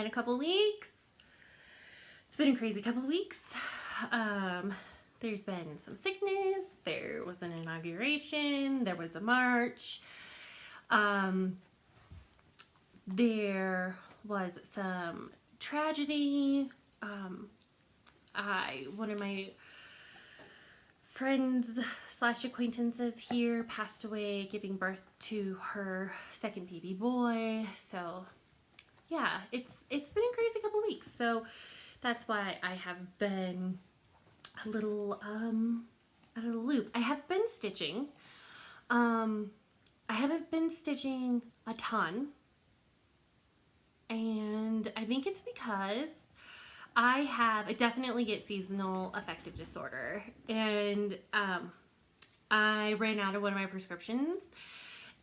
been a couple weeks. It's been a crazy couple weeks. There's been some sickness. There was an inauguration. There was a march. There was some tragedy. One of my friends / acquaintances here passed away giving birth to her second baby boy. So yeah, it's been a crazy couple weeks. So that's why I have been a little out of the loop. I have been stitching. I haven't been stitching a ton, and I think it's because I definitely get seasonal affective disorder, and I ran out of one of my prescriptions,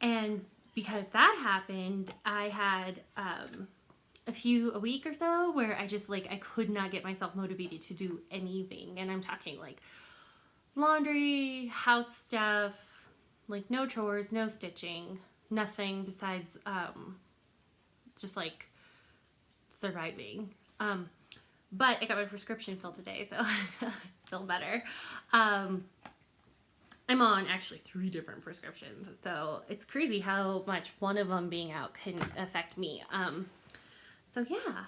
and because that happened, I had a week or so where I just I could not get myself motivated to do anything, and I'm talking laundry, house stuff, no chores, no stitching, nothing besides just surviving. But I got my prescription filled today, so I feel better. I'm on actually 3 different prescriptions, so it's crazy how much one of them being out can affect me. So yeah,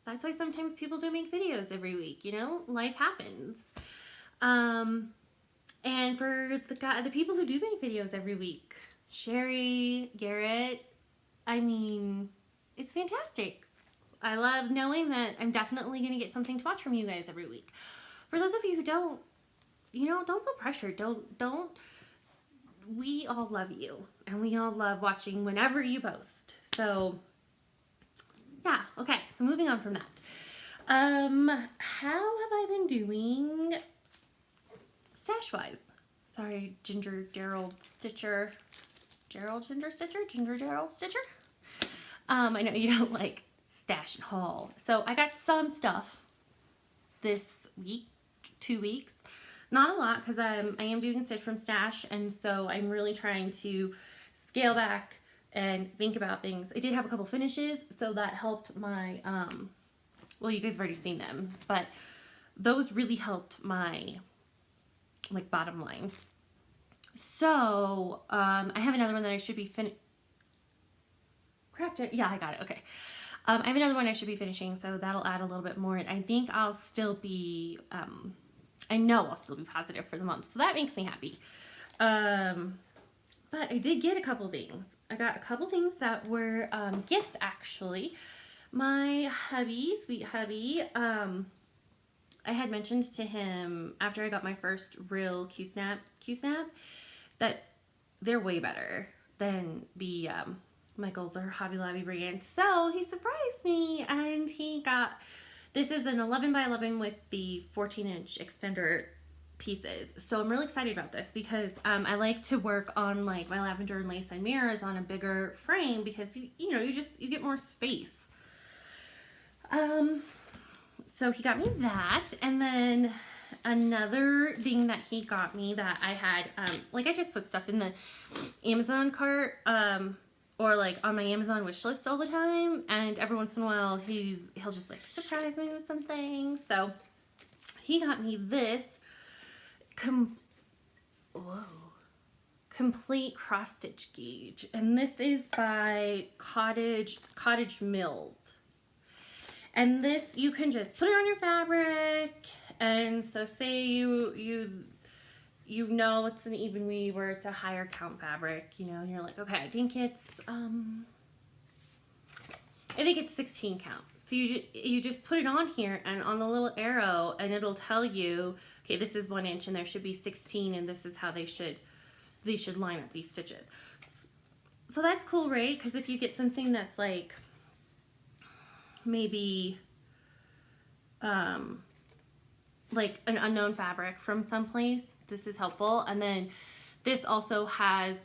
that's why sometimes people don't make videos every week, life happens. And for the people who do make videos every week, Sherry, Garrett, it's fantastic. I love knowing that I'm definitely going to get something to watch from you guys every week. For those of you who don't, don't feel pressured. Don't. We all love you, and we all love watching whenever you post. So, yeah. Okay. So moving on from that. How have I been doing stash-wise? Sorry, Ginger Gerald Stitcher. Ginger Gerald Stitcher? I know you don't like stash and haul. So I got some stuff this week, 2 weeks. Not a lot, because I am doing Stitch from Stash, and so I'm really trying to scale back and think about things. I did have a couple finishes, so that helped my, well, you guys have already seen them, but those really helped my, bottom line. So, I have another one that I should be yeah, I got it, okay. I have another one I should be finishing, so that'll add a little bit more. And I think I'll still be, I know I'll still be positive for the month, so that makes me happy. But I did get a couple things. I got a couple things that were gifts, actually. My hubby, sweet hubby, I had mentioned to him after I got my first real Q-snap, that they're way better than the Michaels or Hobby Lobby brand. So he surprised me, and he got, this is an 11 by 11 with the 14-inch extender pieces. So I'm really excited about this because I like to work on my lavender and lace and mirrors on a bigger frame because you get more space. So he got me that, and then another thing that he got me that I had, I just put stuff in the Amazon cart, or on my Amazon wish list all the time, and every once in a while he'll just surprise me with something. So he got me this complete cross stitch gauge, and this is by Cottage Mills. And this, you can just put it on your fabric, and so say you know it's an even weave or it's a higher count fabric, and you're like, okay, I think it's 16 count. So you just put it on here and on the little arrow, and it'll tell you, okay, this is 1 inch and there should be 16, and this is how they should line up these stitches. So that's cool, right? Because if you get something that's maybe an unknown fabric from someplace, this is helpful. And then this also has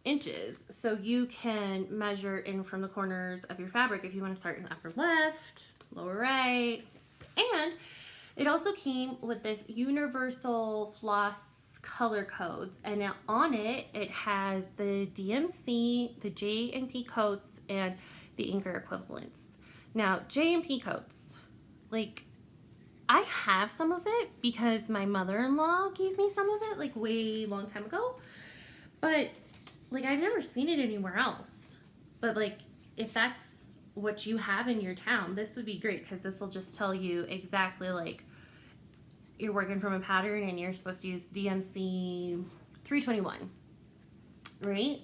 inches, so you can measure in from the corners of your fabric if you want to start in the upper left, lower right. And it also came with this universal floss color codes, and on it has the DMC, the J&P coats, and the Anchor equivalents. Now, J&P coats, like, I have some of it because my mother-in-law gave me some of it, like, way long time ago. But, like, I've never seen it anywhere else. But, like, if that's what you have in your town, this would be great because this will just tell you exactly, like, you're working from a pattern and you're supposed to use DMC 321, right?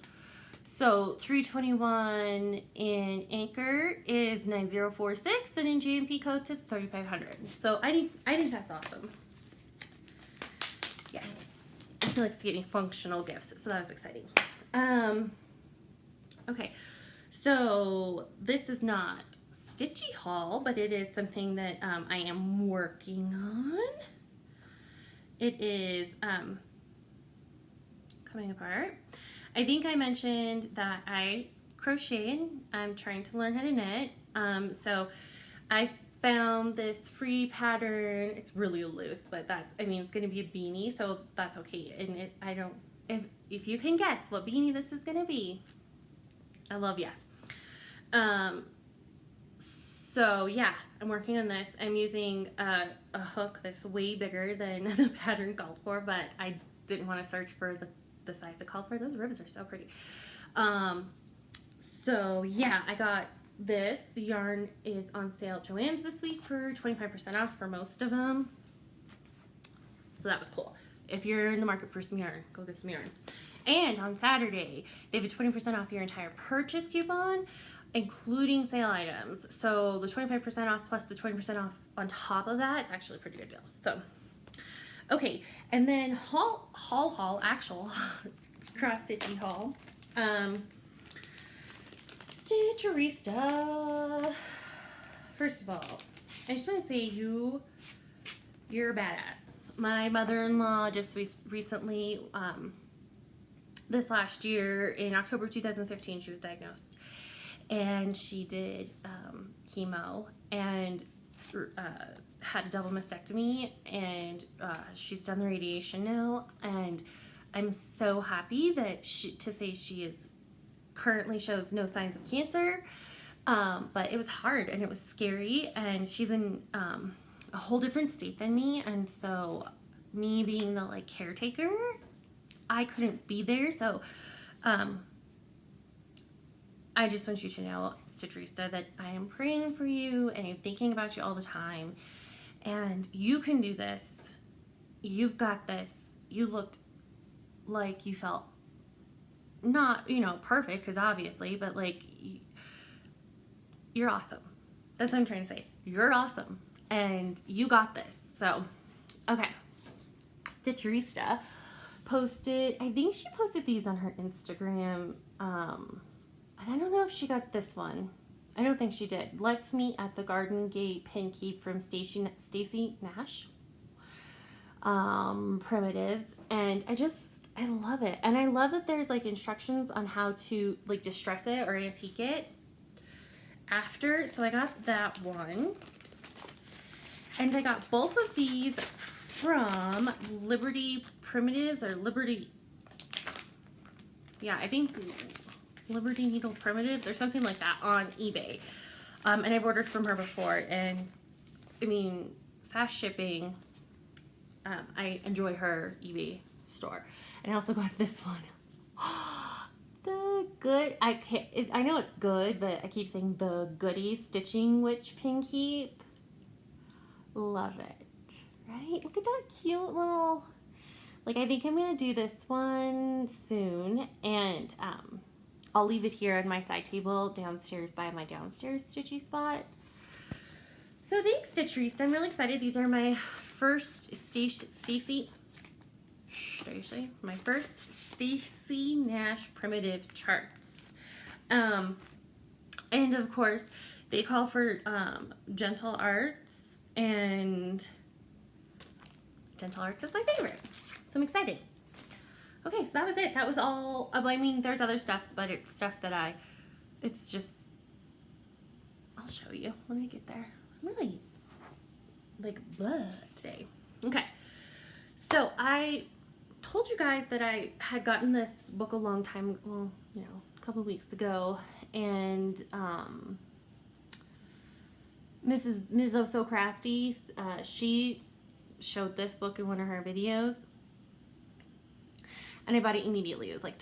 So 321 in Anchor is 9046, and in J&P coats it's 3500. So I think that's awesome. Yes, I feel like it's getting functional gifts, so that was exciting. Okay, so this is not stitchy haul, but it is something that I am working on. It is coming apart. I think I mentioned that I crocheted. I'm trying to learn how to knit. So I found this free pattern. It's really loose, but it's going to be a beanie, so that's okay. And if you can guess what beanie this is going to be, I love ya. So yeah, I'm working on this. I'm using a hook that's way bigger than the pattern called for, but I didn't want to search for the size it called for. Those ribs are so pretty. So yeah, I got this. The yarn is on sale at Joann's this week for 25% off for most of them. So that was cool. If you're in the market for some yarn, go get some yarn. And on Saturday, they have a 20% off your entire purchase coupon, including sale items. So the 25% off plus the 20% off on top of that, it's actually a pretty good deal. So, okay. And then actual cross-stitchy haul. Stitcherista. First of all, I just want to say you're a badass. My mother-in-law just recently, this last year in October 2015, she was diagnosed, and she did chemo and had a double mastectomy, and she's done the radiation now, and I'm so happy that she is currently shows no signs of cancer, but it was hard and it was scary, and she's in a whole different state than me, and so me being the like caretaker, I couldn't be there. So I just want you to know, Stitcherista, that I am praying for you and I'm thinking about you all the time, and you can do this. You've got this. You looked like you felt not, perfect, because obviously, but like you're awesome. That's what I'm trying to say. You're awesome and you got this. So, okay. Stitcherista posted, I think she posted these on her Instagram. And I don't know if she got this one. I don't think she did. Let's Meet at the Garden Gate Pin Keep from Stacy Nash. Primitives. And I love it. And I love that there's like instructions on how to like distress it or antique it after. So I got that one. And I got both of these from Liberty Primitives or Liberty. Yeah, I think Liberty Needle Primitives or something like that on eBay. And I've ordered from her before, and I mean, fast shipping. I enjoy her eBay store. And I also got this one. The good, I know it's good, but I keep saying the Goody Stitching Witch Pin Keep. Love it. Right? Look at that cute little, like, I think I'm going to do this one soon. And I'll leave it here on my side table downstairs by my downstairs stitchy spot. So thanks, Stitcherista. I'm really excited. These are my first my first Stacy Nash primitive charts. And of course, they call for gentle arts, and gentle arts is my favorite. So I'm excited. Okay, so that was it. That was all. I mean, there's other stuff, but it's stuff that it's just, I'll show you when I get there. I'm really like blah today. Okay, so I told you guys that I had gotten this book a long time, well, a couple of weeks ago, and Ms. Oh So Crafty, she showed this book in one of her videos. And I bought it immediately. It was like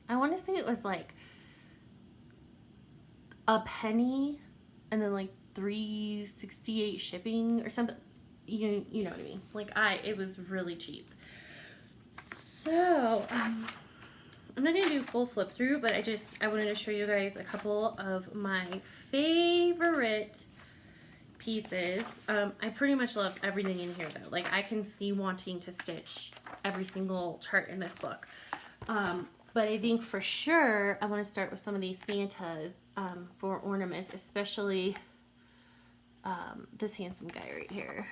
I want to say it was like a penny and then like $3.68 shipping or something. You know what I mean? Like it was really cheap. So, I'm not going to do full flip through, but I wanted to show you guys a couple of my favorite pieces. I pretty much love everything in here though. Like I can see wanting to stitch every single chart in this book. But I think for sure I want to start with some of these Santas for ornaments, especially this handsome guy right here.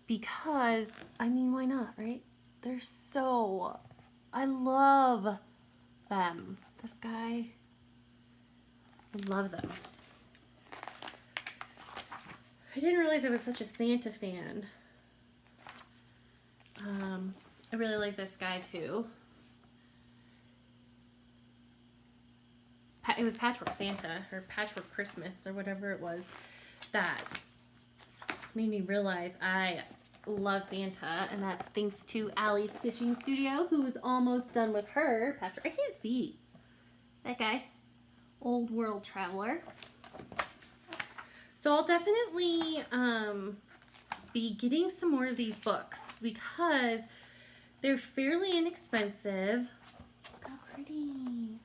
Because, I mean, why not, right? They're so, I love them. This guy, I love them. I didn't realize I was such a Santa fan. I really like this guy too. It was Patchwork Santa, or Patchwork Christmas, or whatever it was, that made me realize I love Santa, and that's thanks to Allie's Stitching Studio, who is almost done with her Patchwork. I can't see that guy. Old World Traveler. So I'll definitely be getting some more of these books because they're fairly inexpensive. Look how pretty.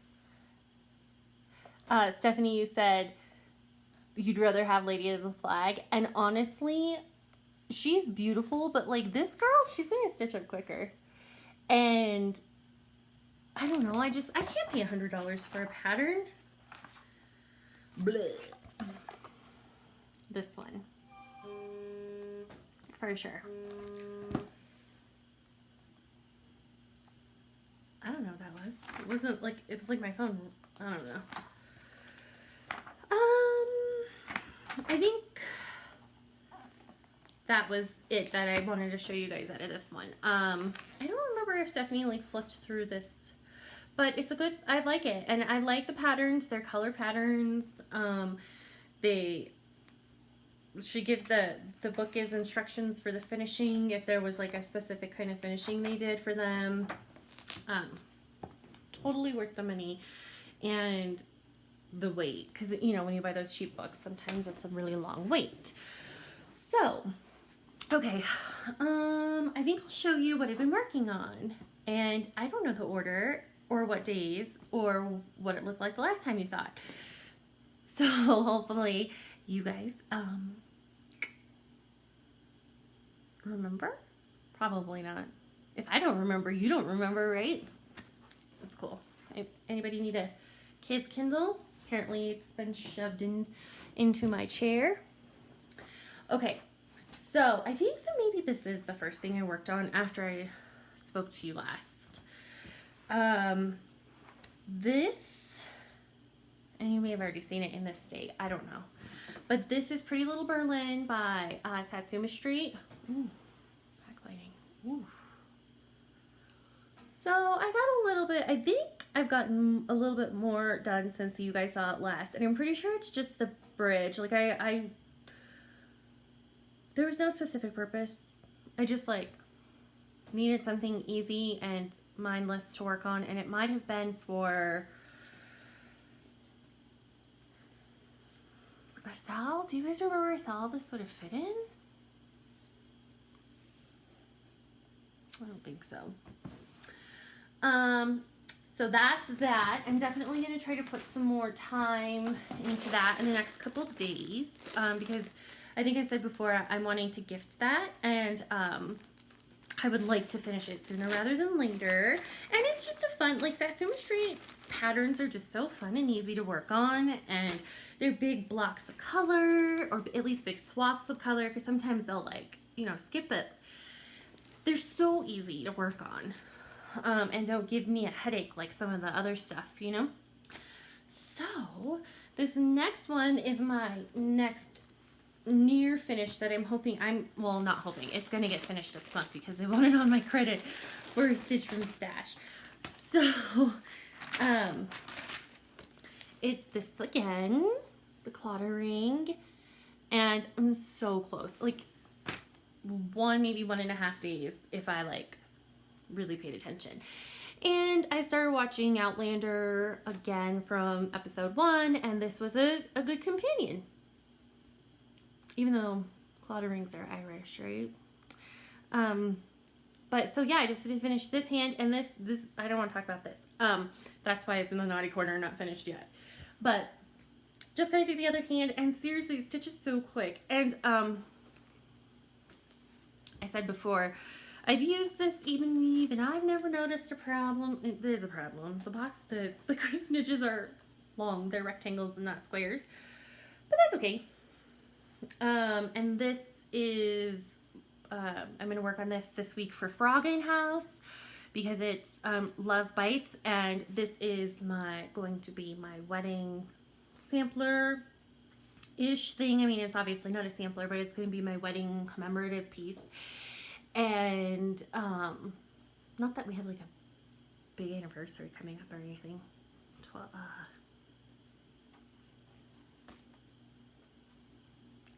Stephanie, you said you'd rather have Lady of the Flag, and honestly, she's beautiful, but like this girl, she's gonna stitch up quicker. And I don't know, I can't pay $100 for a pattern. Blech. This one. For sure. I don't know what that was. It wasn't like, it was like my phone. I don't know. I think that was it that I wanted to show you guys out of this one. I don't remember if Stephanie like flipped through this, but it's a good, I like it. And I like the patterns. They're color patterns. She gives the book gives instructions for the finishing if there was like a specific kind of finishing they did for them. Totally worth the money and the wait, because you know when you buy those cheap books sometimes it's a really long wait. So okay, I think I'll show you what I've been working on, and I don't know the order or what days or what it looked like the last time you saw it. So hopefully you guys remember. Probably not. If I don't remember, you don't remember, right? That's cool. Anybody need a kid's Kindle? Apparently it's been shoved into my chair. Okay, so I think that maybe this is the first thing I worked on after I spoke to you last. This, and you may have already seen it in this state, I don't know. But this is Pretty Little Berlin by Satsuma Street. Ooh, backlighting. Ooh. So I got a little bit, I think I've gotten a little bit more done since you guys saw it last. And I'm pretty sure it's just the bridge. Like there was no specific purpose. I just like needed something easy and mindless to work on. And it might have been for a cell. Do you guys remember a cell this would have fit in? I don't think so. So that's that. I'm definitely going to try to put some more time into that in the next couple of days, because I think I said before I'm wanting to gift that, and I would like to finish it sooner rather than later. And it's just a fun, like Satsuma Street patterns are just so fun and easy to work on, and they're big blocks of color, or at least big swaths of color, because sometimes they'll like, you know, skip it. They're so easy to work on. And don't give me a headache like some of the other stuff, you know? So, this next one is my next near finish that I'm hoping, well, not hoping, it's going to get finished this month because I want it on my credit for a Stitch from Stash. So, It's this again, the Clattering, and I'm so close. Like maybe 1.5 days if I like really paid attention. And I started watching Outlander again from episode 1, and this was a good companion. Even though Clatterings are Irish, right? But so yeah, I just had to finish this hand, and this I don't want to talk about this. That's why it's in the naughty corner, not finished yet. But just gotta do the other hand, and seriously, Stitch is so quick. And I said before, I've used this even weave, and I've never noticed a problem. There's a problem. The stitches are long; they're rectangles and not squares, but that's okay. And this is I'm gonna work on this week for Frogging House because it's Love Bites, and this is going to be my wedding sampler ish thing. I mean, it's obviously not a sampler, but it's going to be my wedding commemorative piece. And not that we had like a big anniversary coming up or anything.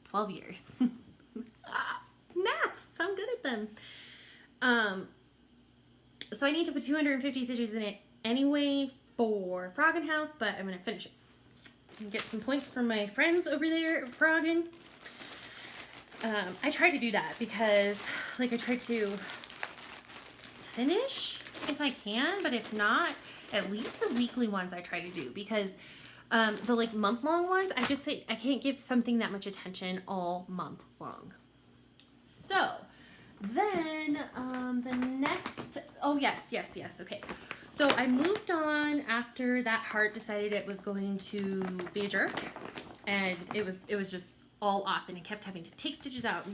12 years. Maths, I'm good at them. So I need to put 250 stitches in it anyway for Frogging House, but I'm going to finish it and get some points from my friends over there at Frogging. I try to do that because like I try to finish if I can, but if not, at least the weekly ones I try to do, because the like month-long ones, I can't give something that much attention all month long. So then the next, oh yes, okay. So I moved on after that heart decided it was going to be a jerk, and it was just all off, and I kept having to take stitches out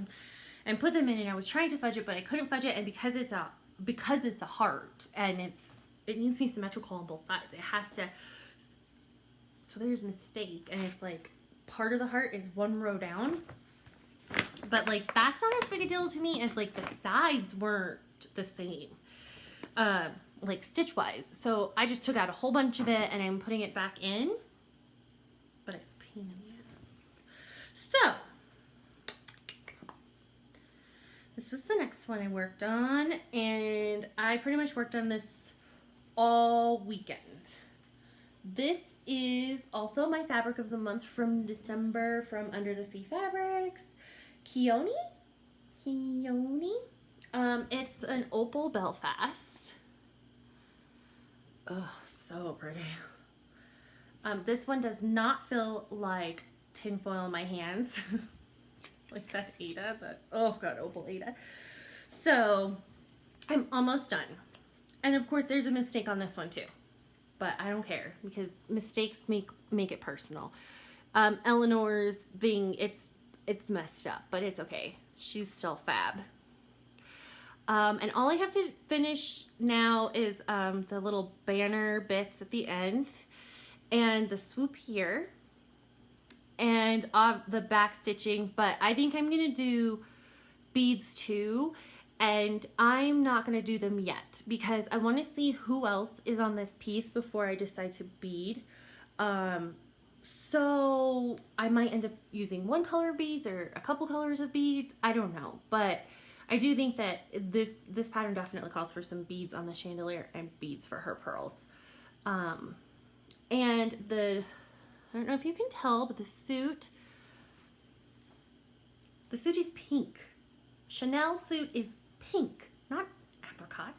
and put them in, and I was trying to fudge it, but I couldn't fudge it, and because it's a heart and it needs to be symmetrical on both sides, it has to. So there's a mistake, and it's like part of the heart is one row down, but like that's not as big a deal to me as like the sides weren't the same, like stitch wise. So I just took out a whole bunch of it, and I'm putting it back in, but it's a pain in the ass. So this was the next one I worked on, and I pretty much worked on this all weekend. This is also my fabric of the month from December from Under the Sea Fabrics. Keone. It's an Opal Belfast. Oh, so pretty. This one does not feel like tinfoil in my hands. Like that Ada, Opal Ada. So I'm almost done. And of course there's a mistake on this one too. But I don't care because mistakes make it personal. Eleanor's thing, it's messed up, but it's okay. She's still fab. And all I have to finish now is the little banner bits at the end and the swoop here and the back stitching, but I think I'm going to do beads too. And I'm not going to do them yet because I want to see who else is on this piece before I decide to bead. So I might end up using one color beads or a couple colors of beads. I don't know. But I do think that this pattern definitely calls for some beads on the chandelier and beads for her pearls. And I don't know if you can tell, but the suit is pink. Chanel suit is pink, not apricot.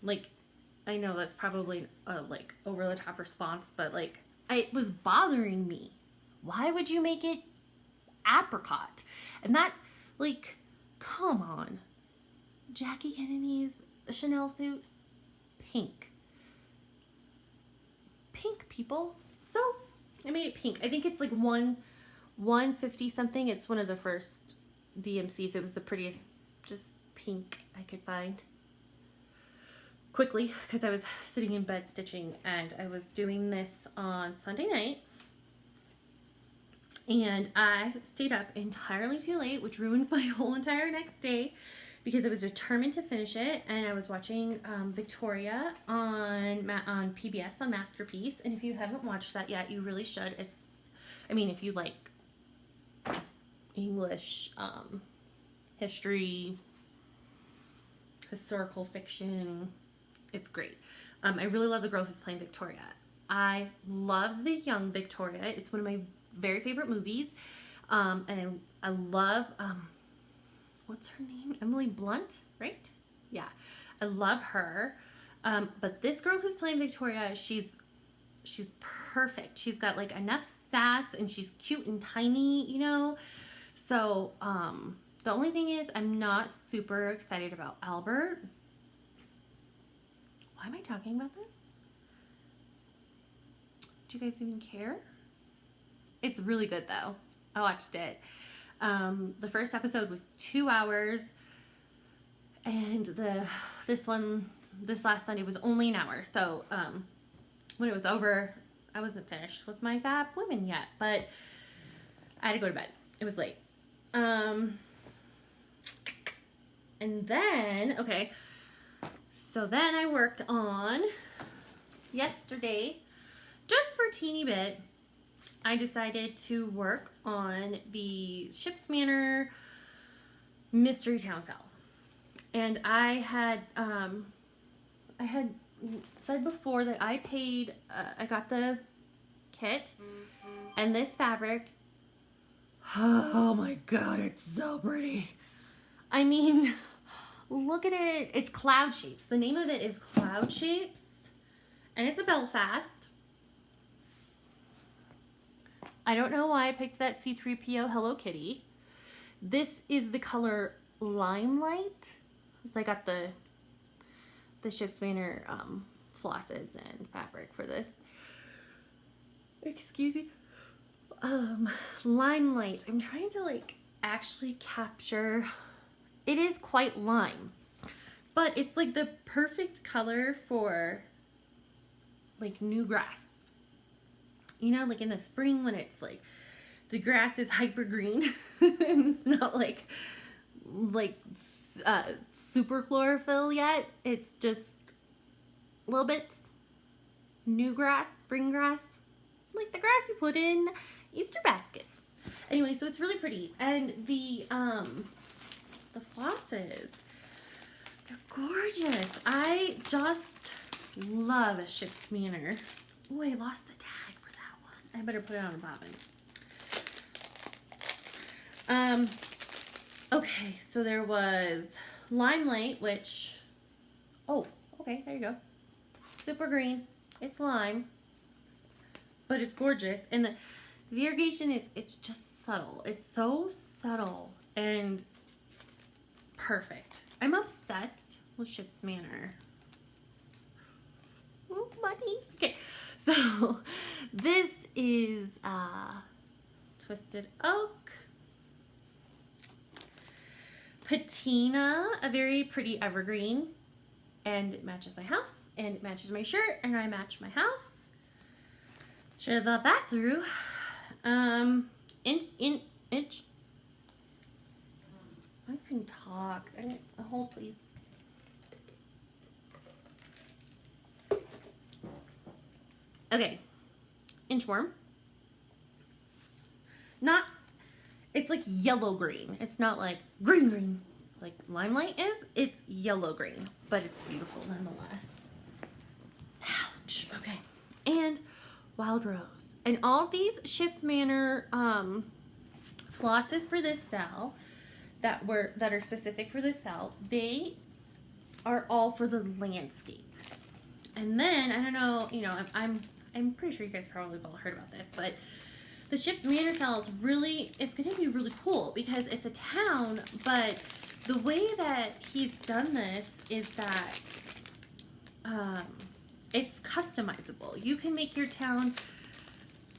Like, I know that's probably a like over the top response, but like it was bothering me. Why would you make it apricot? And that, like, come on. Jackie Kennedy's Chanel suit, pink. Pink, people. So I made it pink. I think it's like 150 something. It's one of the first DMCs. It was the prettiest just pink I could find quickly because I was sitting in bed stitching, and I was doing this on Sunday night, and I stayed up entirely too late, which ruined my whole entire next day because I was determined to finish it, and I was watching Victoria on PBS on Masterpiece, and if you haven't watched that yet, you really should. It's, I mean, if you like English history, historical fiction, it's great. I really love the girl who's playing Victoria. I love the young Victoria. It's one of my very favorite movies. And I love, what's her name? Emily Blunt, right? Yeah. I love her. But this girl who's playing Victoria, she's perfect. She's got like enough sass, and she's cute and tiny, you know? So, the only thing is I'm not super excited about Albert. Why am I talking about this? Do you guys even care? It's really good though. I watched it. The first episode was 2 hours, and this last Sunday was only an hour. So when it was over, I wasn't finished with my Fab Women yet, but I had to go to bed. It was late. And then, okay, so then I worked on, yesterday, just for a teeny bit, I decided to work on the Ships Manor Mystery Town Cell. And I had said before that I paid, I got the kit, and this fabric, oh my god, it's so pretty. I mean, look at it. It's Cloud Shapes. The name of it is Cloud Shapes, and it's a Belfast. I don't know why I picked that C3PO Hello Kitty. This is the color Limelight. So I got the Ships Manor flosses and fabric for this. Excuse me. Limelight. I'm trying to like actually capture. It is quite lime, but it's like the perfect color for like new grass. You know, like in the spring when it's like the grass is hyper green and it's not like super chlorophyll yet. It's just little bits new grass, spring grass, like the grass you put in Easter baskets. Anyway, so it's really pretty, and the flosses, they're gorgeous. I just love a Ships Manor. Oh, I lost the tag for that one. I better put it on a bobbin. Okay, so there was Limelight, which, oh, okay, there you go. Super green. It's lime, but it's gorgeous. And the irrigation it's just subtle. It's so subtle and perfect. I'm obsessed with Ships Manor. Ooh, money. Okay, so this is Twisted Oak. Patina, a very pretty evergreen, and it matches my house, and it matches my shirt, and I match my house. Should have thought that through. Inch. I can talk. Hold, please. Okay. Inchworm. Not, it's like yellow green. It's not like green like Limelight is. It's yellow green, but it's beautiful nonetheless. Ouch. Okay. And Wild Rose. And all these Ships Manor flosses for this cell that are specific for this cell, they are all for the landscape. And then I don't know, you know, I'm pretty sure you guys probably have all heard about this, but the Ships Manor cell is really, it's going to be really cool because it's a town, but the way that he's done this is that it's customizable. You can make your town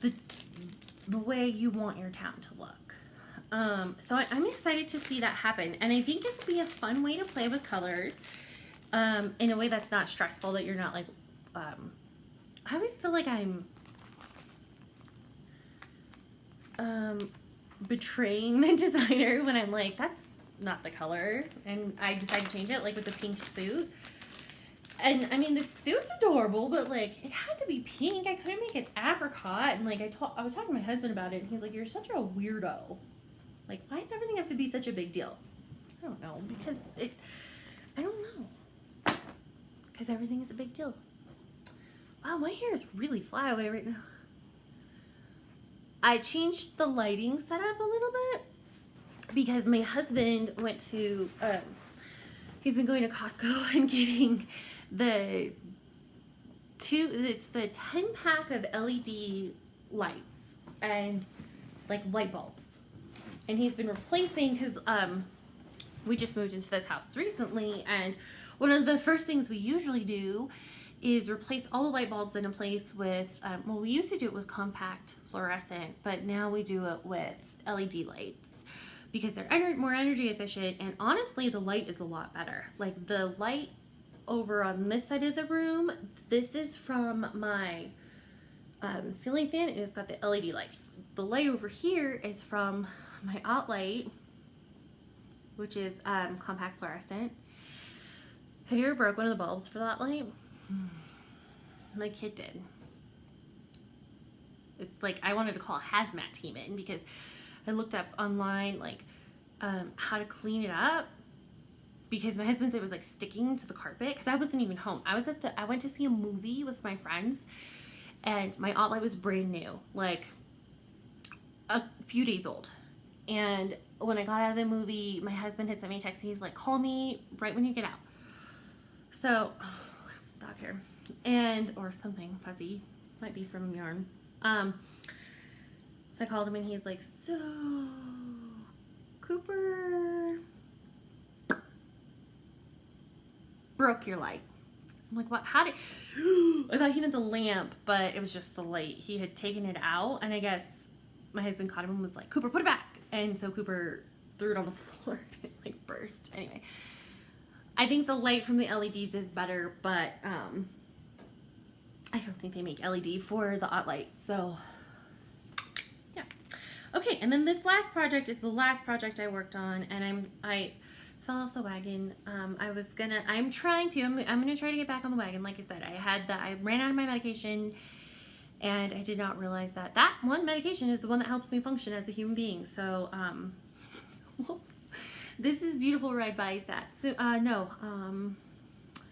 the way you want your town to look. So I'm excited to see that happen, and I think it would be a fun way to play with colors in a way that's not stressful, that you're not like, I always feel like I'm betraying the designer when I'm like, that's not the color, and I decided to change it, like with the pink suit. And I mean, the suit's adorable, but like it had to be pink. I couldn't make it apricot. And like I was talking to my husband about it, and he's like, "You're such a weirdo. Like, why does everything have to be such a big deal?" I don't know, because I don't know. Because everything is a big deal. Wow, my hair is really flyaway right now. I changed the lighting setup a little bit because my husband went to, he's been going to Costco and getting it's the 10 pack of LED lights and like light bulbs. And he's been replacing, because we just moved into this house recently, and one of the first things we usually do is replace all the light bulbs in a place with, well, we used to do it with compact fluorescent, but now we do it with LED lights because they're more energy efficient, and honestly, the light is a lot better. Like the light over on this side of the room, this is from my ceiling fan, and it's got the LED lights. The light over here is from my out light, which is compact fluorescent. Have you ever broke one of the bulbs for that light? My kid did. It's like I wanted to call a hazmat team in because I looked up online like how to clean it up, because my husband said it was like sticking to the carpet, because I wasn't even home. I went to see a movie with my friends, and my outlet was brand new, like a few days old. And when I got out of the movie, my husband had sent me a text, and he's like, "Call me right when you get out." So, dog hair, or something fuzzy, might be from yarn. So I called him, and he's like, "So, Cooper broke your light." I'm like, "What? How did?" I thought he meant the lamp, but it was just the light. He had taken it out, and I guess my husband caught him and was like, "Cooper, put it back." And so Cooper threw it on the floor and it like burst. Anyway, I think the light from the LEDs is better, but I don't think they make LED for the hot light. So yeah. Okay, and then this last project is the last project I worked on, and I fell off the wagon. I'm gonna try to get back on the wagon. Like I said, I ran out of my medication, and I did not realize that one medication is the one that helps me function as a human being. So, whoops. This is Beautiful Red by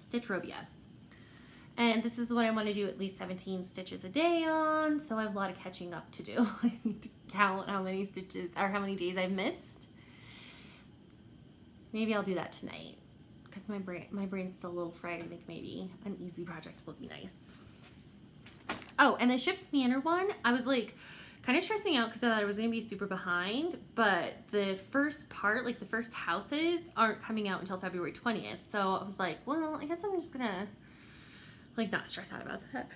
Stitchrobia. And this is the one I want to do at least 17 stitches a day on, so I have a lot of catching up to do. I need to count how many stitches, or how many days I've missed. Maybe I'll do that tonight, because my brain's still a little fried. I think maybe an easy project will be nice. Oh, and the Ship's Manor one, I was like kind of stressing out because I thought I was going to be super behind, but the first part, like the first houses, aren't coming out until February 20th. So I was like, well, I guess I'm just going to like not stress out about that.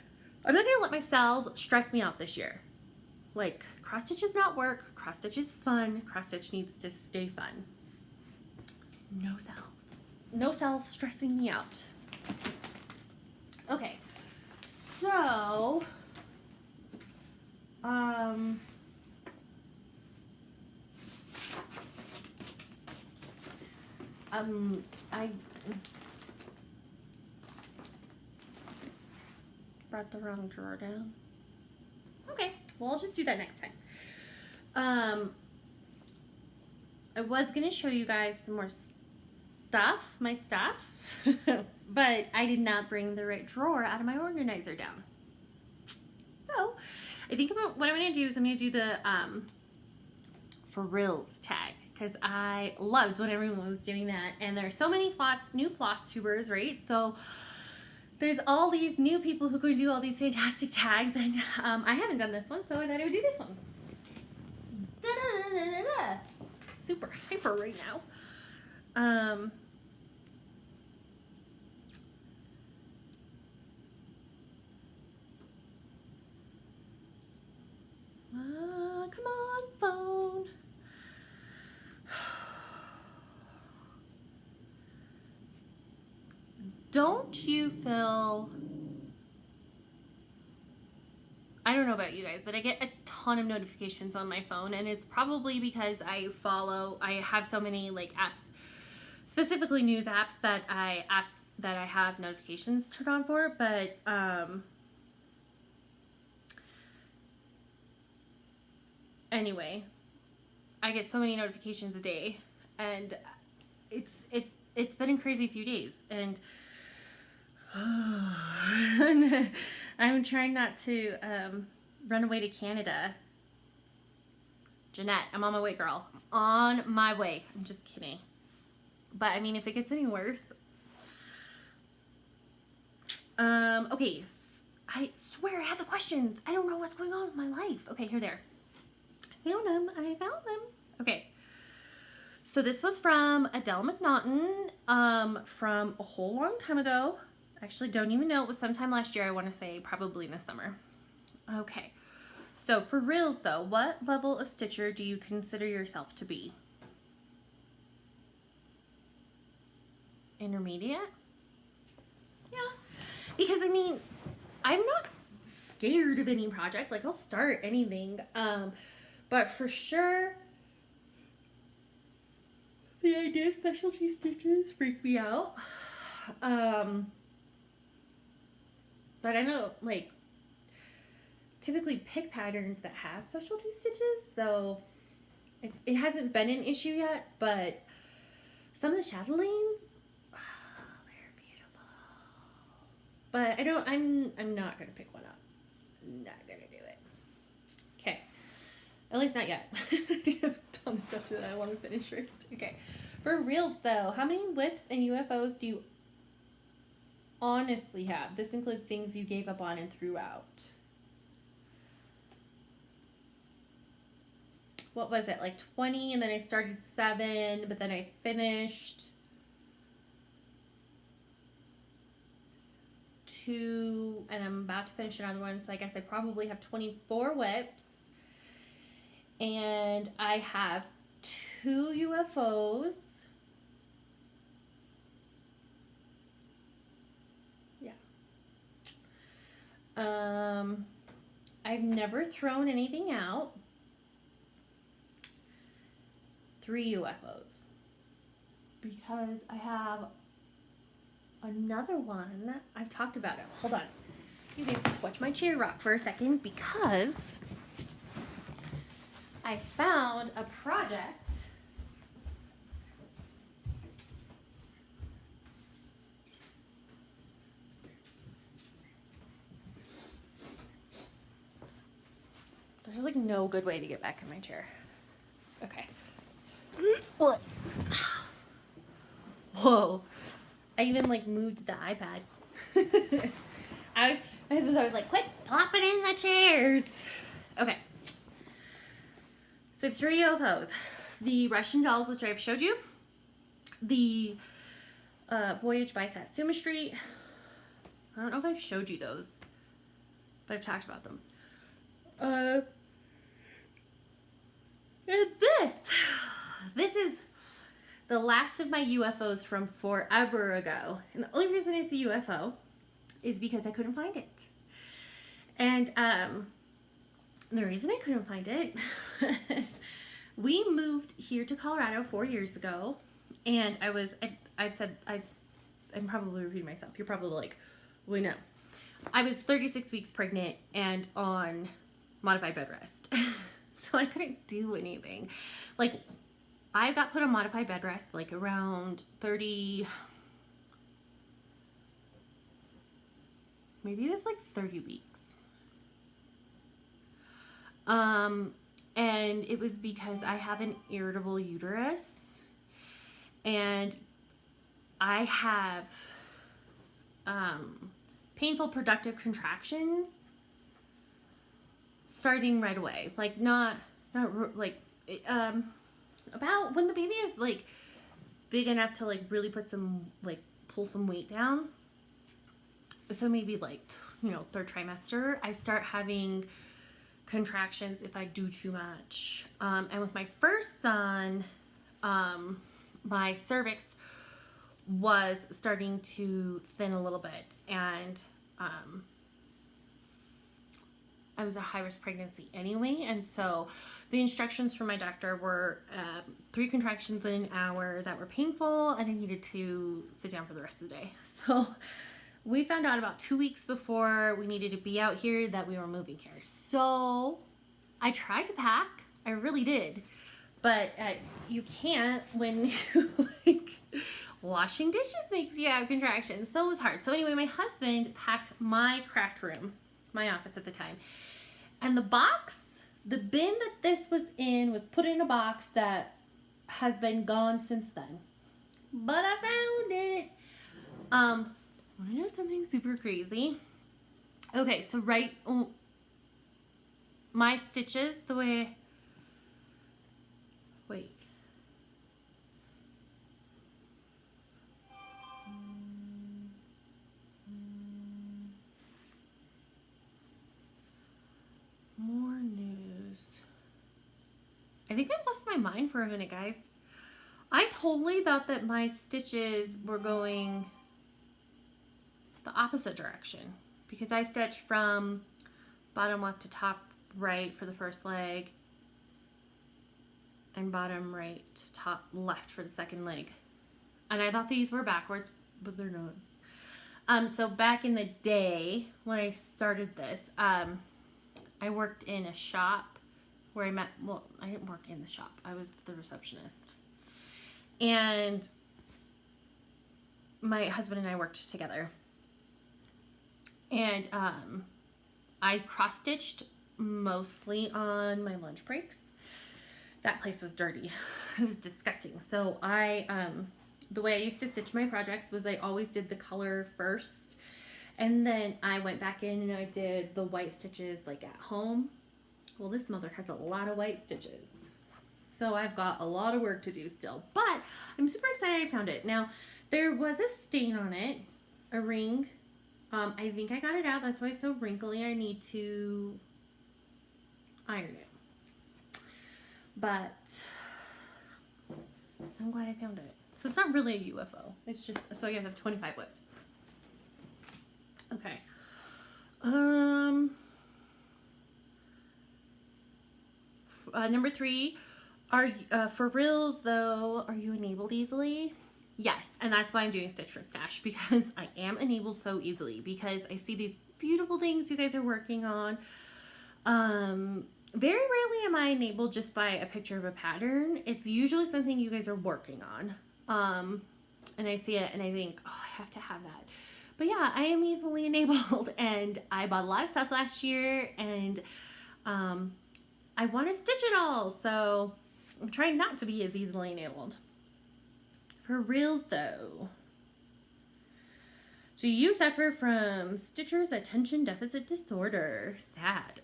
I'm not going to let my cells stress me out this year. Like, cross stitch is not work, cross stitch is fun, cross stitch needs to stay fun. No cells stressing me out. Okay. So, I brought the wrong drawer down. Okay, well, I'll just do that next time. I was gonna show you guys some more my stuff, but I did not bring the right drawer out of my organizer down. So, I think what I'm going to do is I'm going to do the for reals tag, because I loved when everyone was doing that, and there are so many new floss tubers, right? So there's all these new people who are going to do all these fantastic tags, and I haven't done this one, so I thought I would do this one. Da-da-da-da-da-da. Super hyper right now. Come on, phone. Don't you feel, I don't know about you guys, but I get a ton ton of notifications on my phone, and it's probably because I have so many like apps, specifically news apps, that I have notifications turned on for. But anyway, I get so many notifications a day, and it's been a crazy few days, and I'm trying not to run away to Canada. Jeanette, I'm on my way, girl. On my way. I'm just kidding. But I mean, if it gets any worse. Okay. I swear I had the questions. I don't know what's going on with my life. Okay, here they are. I found them. Okay. So this was from Adele McNaughton, from a whole long time ago. Actually, don't even know. It was sometime last year. I want to say probably in the summer. Okay. So for reals though, what level of stitcher do you consider yourself to be? Intermediate? Yeah. Because I mean, I'm not scared of any project. Like, I'll start anything. But for sure, the idea of specialty stitches freak me out. But I know, like, typically pick patterns that have specialty stitches, so it hasn't been an issue yet, but some of the chatelaines, they're beautiful. But I'm not gonna pick one up. Not gonna do it. Okay. At least not yet. I have a ton of stuff that I want to finish first. Okay. For reals though, how many whips and UFOs do you honestly have? This includes things you gave up on and threw out. What was it? Like 20, and then I started 7, but then I finished 2, and I'm about to finish another one, so I guess I probably have 24 whips. And I have 2 UFOs. Yeah. I've never thrown anything out. 3 UFOs. Because I have another one. I've talked about it. Hold on. You guys need to watch my chair rock for a second, because I found a project there's like no good way to get back in my chair. Okay. What? Whoa. I even like moved the iPad. My husband was always like, quit plopping in the chairs. Okay. So 3 UFOs. The Russian dolls, which I've showed you. The Voyage by Satsuma Street. I don't know if I've showed you those, but I've talked about them. And this is the last of my UFOs from forever ago. And the only reason it's a UFO is because I couldn't find it. And the reason I couldn't find it is we moved here to Colorado 4 years ago, and I'm probably repeating myself. You're probably like, we know. I was 36 weeks pregnant and on modified bed rest. So I couldn't do anything. Like, I got put on modified bed rest like around 30, maybe it was like 30 weeks. And it was because I have an irritable uterus, and I have painful productive contractions starting right away. Like not like about when the baby is like big enough to like really put some like pull some weight down. So maybe like, you know, 3rd trimester, I start having contractions if I do too much. And with my first son, my cervix was starting to thin a little bit, and I was a high-risk pregnancy anyway, and so the instructions from my doctor were 3 contractions in an hour that were painful, and I needed to sit down for the rest of the day. So we found out about 2 weeks before we needed to be out here that we were moving here. So I tried to pack. I really did. But you can't when you, like, washing dishes makes you have contractions. So it was hard. So anyway, my husband packed my craft room, my office at the time. And the box, the bin that this was in was put in a box that has been gone since then. But I found it. Want to know something super crazy? Okay, so my stitches, the way, wait. More news. I think I lost my mind for a minute, guys. I totally thought that my stitches were going the opposite direction because I stitched from bottom left to top right for the first leg and bottom right to top left for the second leg. And I thought these were backwards, but they're not. So back in the day when I started this, I worked in a shop where I met, well, I didn't work in the shop. I was the receptionist. And my husband and I worked together. And I cross-stitched mostly on my lunch breaks. That place was dirty. It was disgusting. So the way I used to stitch my projects was I always did the color first. And then I went back in and I did the white stitches like at home. Well, this mother has a lot of white stitches. So I've got a lot of work to do still. But I'm super excited I found it. Now, there was a stain on it. A ring. I think I got it out. That's why it's so wrinkly. I need to iron it. But I'm glad I found it. So it's not really a UFO. It's just, so you have 25 whips. Okay. Number 3, for reals though, are you enabled easily? Yes, and that's why I'm doing Stitch from Stash, because I am enabled so easily, because I see these beautiful things you guys are working on. Very rarely am I enabled just by a picture of a pattern. It's usually something you guys are working on. And I see it and I think, oh, I have to have that. But yeah, I am easily enabled, and I bought a lot of stuff last year, and I want to stitch it all, so I'm trying not to be as easily enabled. For reals though, do you suffer from stitcher's attention deficit disorder? Sad.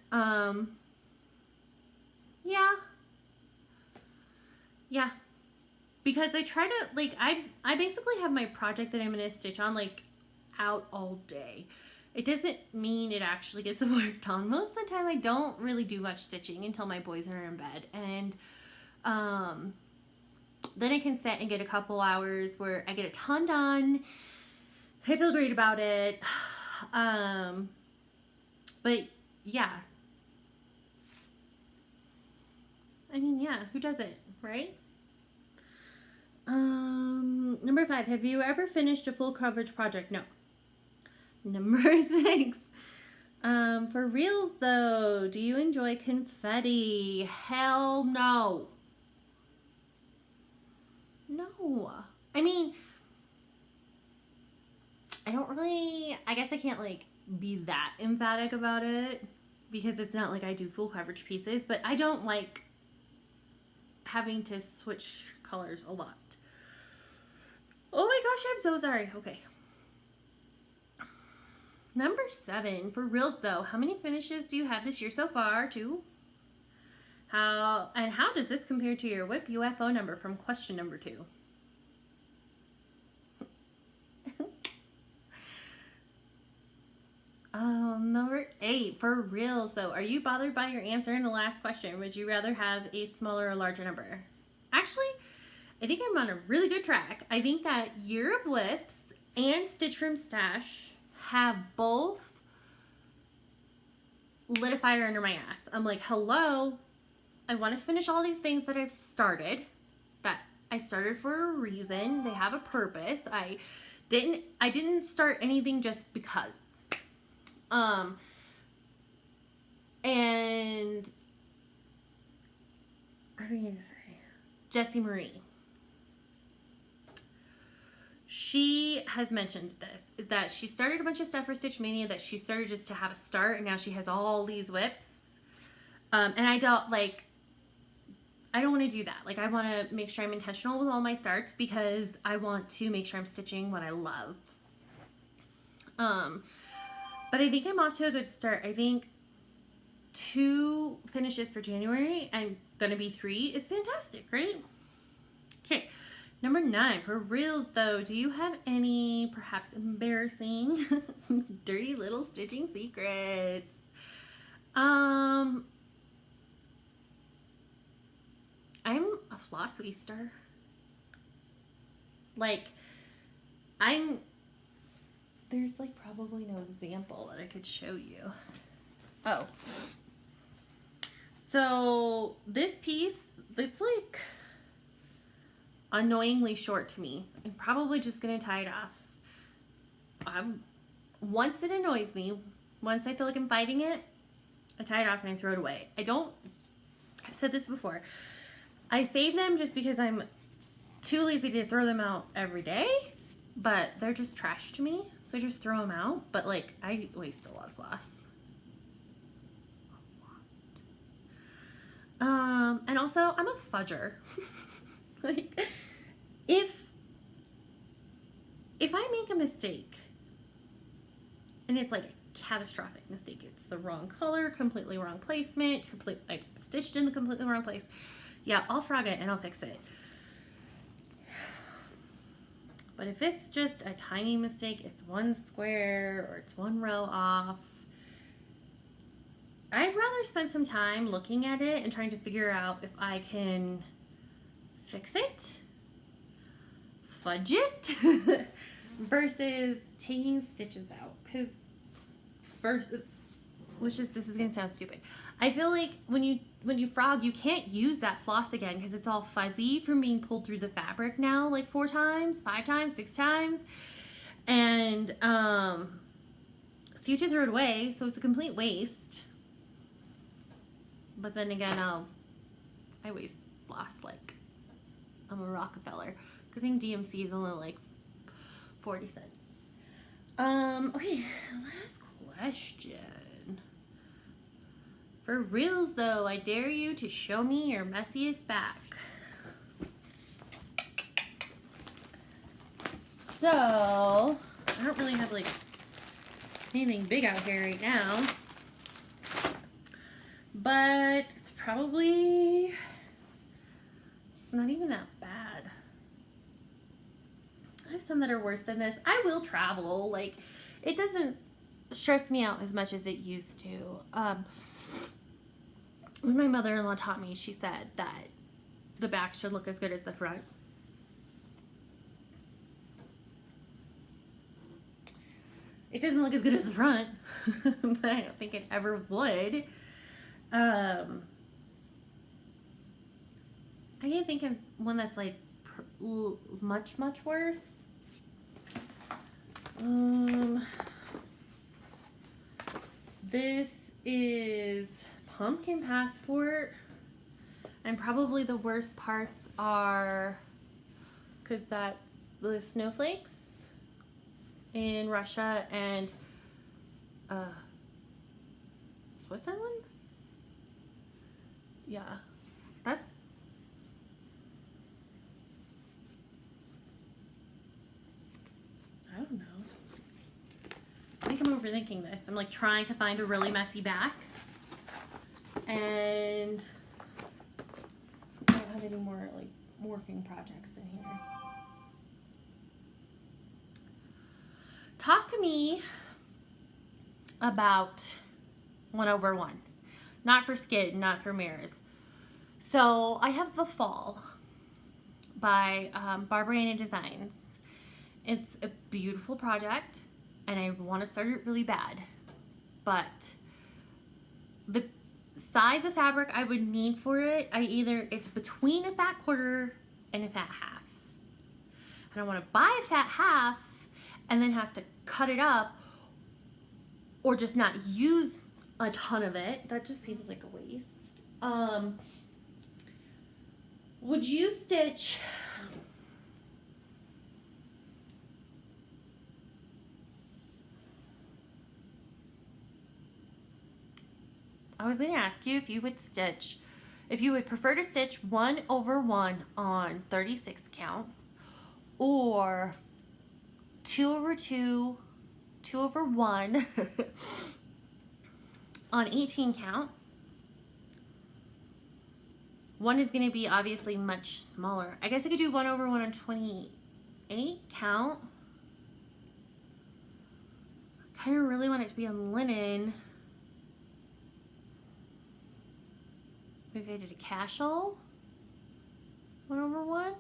Yeah. Because I try to, like, I basically have my project that I'm going to stitch on, like, out all day. It doesn't mean it actually gets worked on. Most of the time I don't really do much stitching until my boys are in bed. And then I can sit and get a couple hours where I get a ton done. I feel great about it. But yeah. I mean, yeah, who does it, right? Number 5, have you ever finished a full coverage project? No. Number 6, for reals though, do you enjoy confetti? Hell no. No. I mean, I don't really, I guess I can't like be that emphatic about it because it's not like I do full coverage pieces, but I don't like having to switch colors a lot. Oh my gosh, I'm so sorry. Okay. Number 7, for reals though, how many finishes do you have this year so far? 2. How does this compare to your WIP UFO number from question number 2? Number 8, for reals though, are you bothered by your answer in the last question? Would you rather have a smaller or larger number? Actually, I think I'm on a really good track. I think that Year of WIPs and Stitch Room Stash have both lit a fire under my ass. I'm like, hello, I want to finish all these things that I've started, that I started for a reason. They have a purpose. I didn't start anything just because. And what was I going to say? Jessie Marie. She has mentioned this, is that she started a bunch of stuff for Stitch Mania, that she started just to have a start, and now she has all these whips. And I don't want to do that. Like, I want to make sure I'm intentional with all my starts, because I want to make sure I'm stitching what I love. But I think I'm off to a good start. I think 2 finishes for January, I'm going to be 3, is fantastic, right? Okay. Number 9, for reals though, do you have any perhaps embarrassing, dirty little stitching secrets? I'm a floss waster. Like, there's like probably no example that I could show you. Oh. So this piece, it's like annoyingly short to me. I'm probably just gonna tie it off. Once it annoys me, once I feel like I'm fighting it, I tie it off and I throw it away. I've said this before. I save them just because I'm too lazy to throw them out every day, but they're just trash to me, so I just throw them out. But like, I waste a lot of floss. And also, I'm a fudger. Like, if I make a mistake, and it's like a catastrophic mistake, it's the wrong color, completely wrong placement, I stitched in the completely wrong place, yeah, I'll frog it and I'll fix it. But if it's just a tiny mistake, it's 1 square or it's 1 row off, I'd rather spend some time looking at it and trying to figure out if I can fix it, fudge it, versus taking stitches out. Because this is gonna sound stupid. I feel like when you frog, you can't use that floss again because it's all fuzzy from being pulled through the fabric now like 4 times, 5 times, 6 times, and so you have to throw it away. So it's a complete waste. But then again, I waste floss like I'm a Rockefeller. Good thing DMC is only like 40 cents. Okay, last question. For reals though, I dare you to show me your messiest back. So, I don't really have like anything big out here right now. But it's not even that bad. I have some that are worse than this. I will travel. Like, it doesn't stress me out as much as it used to. When my mother-in-law taught me, she said that the back should look as good as the front. It doesn't look as good as the front, but I don't think it ever would. I can't think of one that's like much worse. This is Pumpkin Passport, and probably the worst parts are because that's the snowflakes in Russia and Switzerland. Yeah, I don't know. I think I'm overthinking this. I'm like trying to find a really messy back, and I don't have any more like working projects in here. Talk to me about 1/1. Not for Skid, not for mirrors. So I have The Fall by Barbariana Designs. It's a beautiful project, and I want to start it really bad, but the size of fabric I would need for it, it's between a fat quarter and a fat half. And I want to buy a fat half and then have to cut it up or just not use a ton of it. That just seems like a waste. Would you stitch I was going to ask you if you would prefer to stitch 1/1 on 36 count or 2/2, 2/1 on 18 count. One is going to be obviously much smaller. I guess I could do 1/1 on 28 count. I kind of really want it to be on linen. Maybe I did a casual 1/1.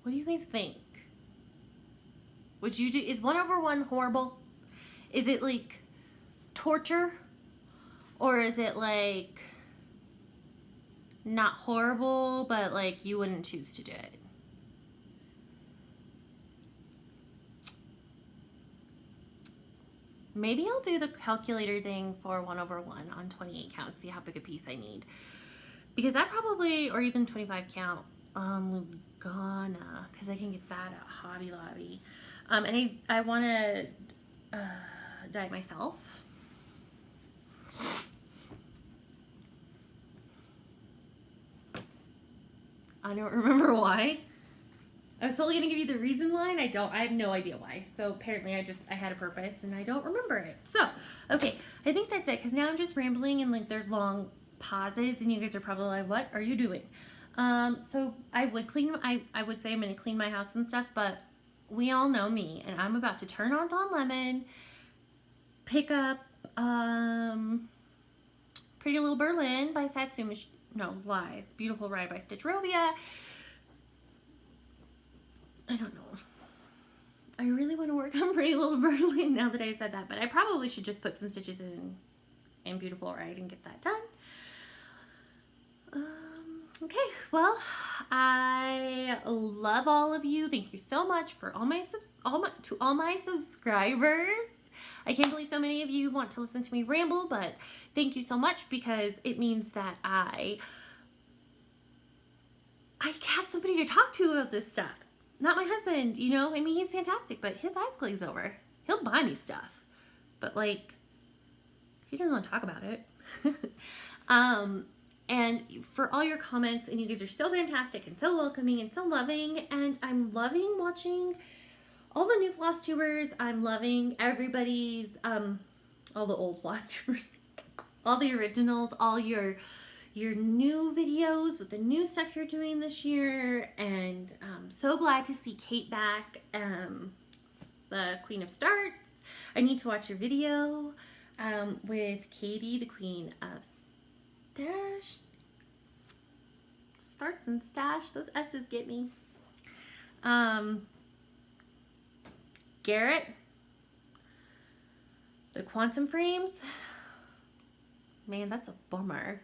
What do you guys think? Would you do, is 1/1 horrible? Is it like torture? Or is it like not horrible, but like you wouldn't choose to do it? Maybe I'll do the calculator thing for 1/1 on 28 count, see how big a piece I need. Because that probably, or even 25 count, Lugana, because I can get that at Hobby Lobby. And I want to dye it myself. I don't remember why. I was totally gonna give you the reason why, and I have no idea why. So apparently I had a purpose and I don't remember it. So, okay, I think that's it, because now I'm just rambling and like there's long pauses and you guys are probably like, what are you doing? So I would say I'm gonna clean my house and stuff, but we all know me and I'm about to turn on Don Lemon, pick up Pretty Little Berlin by Satsuma, no, Lies, Beautiful Ride by Stitchrovia. I don't know. I really want to work on Pretty Little Berlin now that I said that, but I probably should just put some stitches in Beautiful Ride and get that done. Okay, well, I love all of you. Thank you so much for all my subscribers. I can't believe so many of you want to listen to me ramble, but thank you so much, because it means that I have somebody to talk to about this stuff. Not my husband, you know, I mean, he's fantastic, but his eyes glaze over. He'll buy me stuff, but like, he doesn't want to talk about it. And for all your comments, and you guys are so fantastic and so welcoming and so loving, and I'm loving watching all the new Flosstubers. I'm loving everybody's, all the old Flosstubers, all the originals, all your new videos with the new stuff you're doing this year, and I'm so glad to see Kate back, the Queen of Starts. I need to watch your video with Katie, the Queen of Stash. Starts and Stash, those S's get me. Garrett, the Quantum Frames. Man, that's a bummer.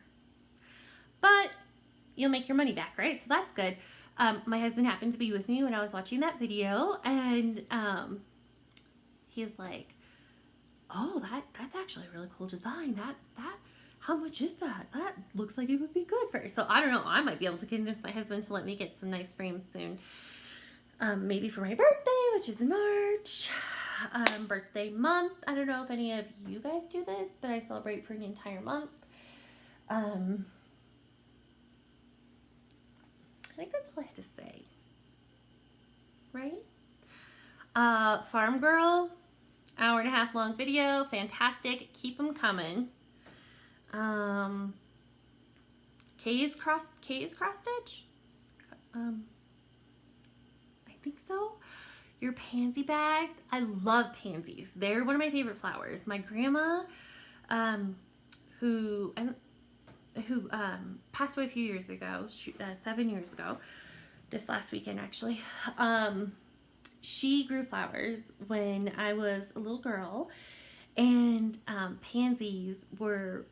But you'll make your money back, right? So that's good. My husband happened to be with me when I was watching that video, and he's like, oh, that's actually a really cool design. That how much is that? That looks like it would be good for her. So I don't know. I might be able to convince my husband to let me get some nice frames soon. Maybe for my birthday, which is in March. Birthday month. I don't know if any of you guys do this, but I celebrate for an entire month. I think that's all I have to say. Right? Farm Girl, 1.5 hour long video. Fantastic. Keep them coming. K is cross stitch. I think so. Your pansy bags. I love pansies. They're one of my favorite flowers. My grandma, who passed away a few years ago, 7 years ago, this last weekend actually, she grew flowers when I was a little girl, and pansies were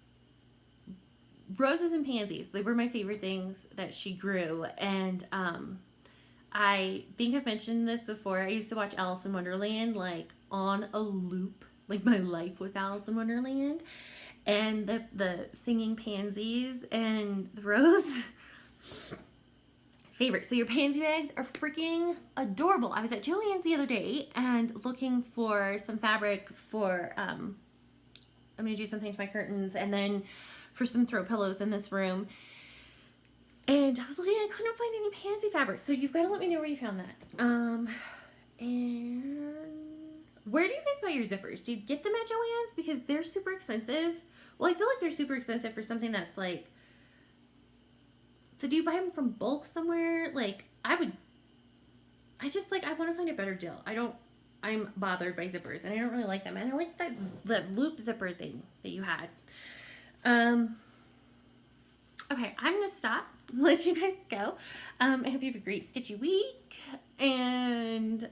roses and pansies. They were my favorite things that she grew, and I think I've mentioned this before. I used to watch Alice in Wonderland like on a loop. Like my life was Alice in Wonderland, and the singing pansies and the rose. Favorite. So your pansy bags are freaking adorable. I was at Joann's the other day and looking for some fabric for I'm gonna do something to my curtains, and then for some throw pillows in this room. And I was looking, I couldn't find any pansy fabric. So you've got to let me know where you found that. And where do you guys buy your zippers? Do you get them at Joann's? Because they're super expensive. Well, I feel like they're super expensive for something that's like, so do you buy them from bulk somewhere? Like, I want to find a better deal. I'm bothered by zippers, and I don't really like them. And I like that loop zipper thing that you had. Okay, I'm going to stop, let you guys go. I hope you have a great stitchy week, and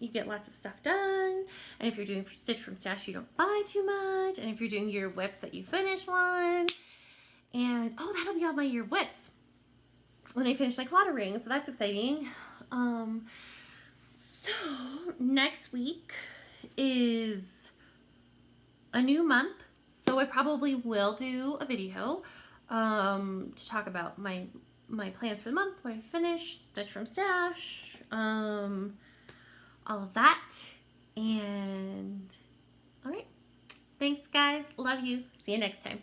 you get lots of stuff done. And if you're doing Stitch from Stash, you don't buy too much. And if you're doing year whips, that you finish one. And, oh, that'll be all my year whips when I finish my Claddagh ring, so that's exciting. So, next week is a new month, so I probably will do a video to talk about my plans for the month, what I finished, Stitch from Stash, all of that. And, alright. Thanks, guys. Love you. See you next time.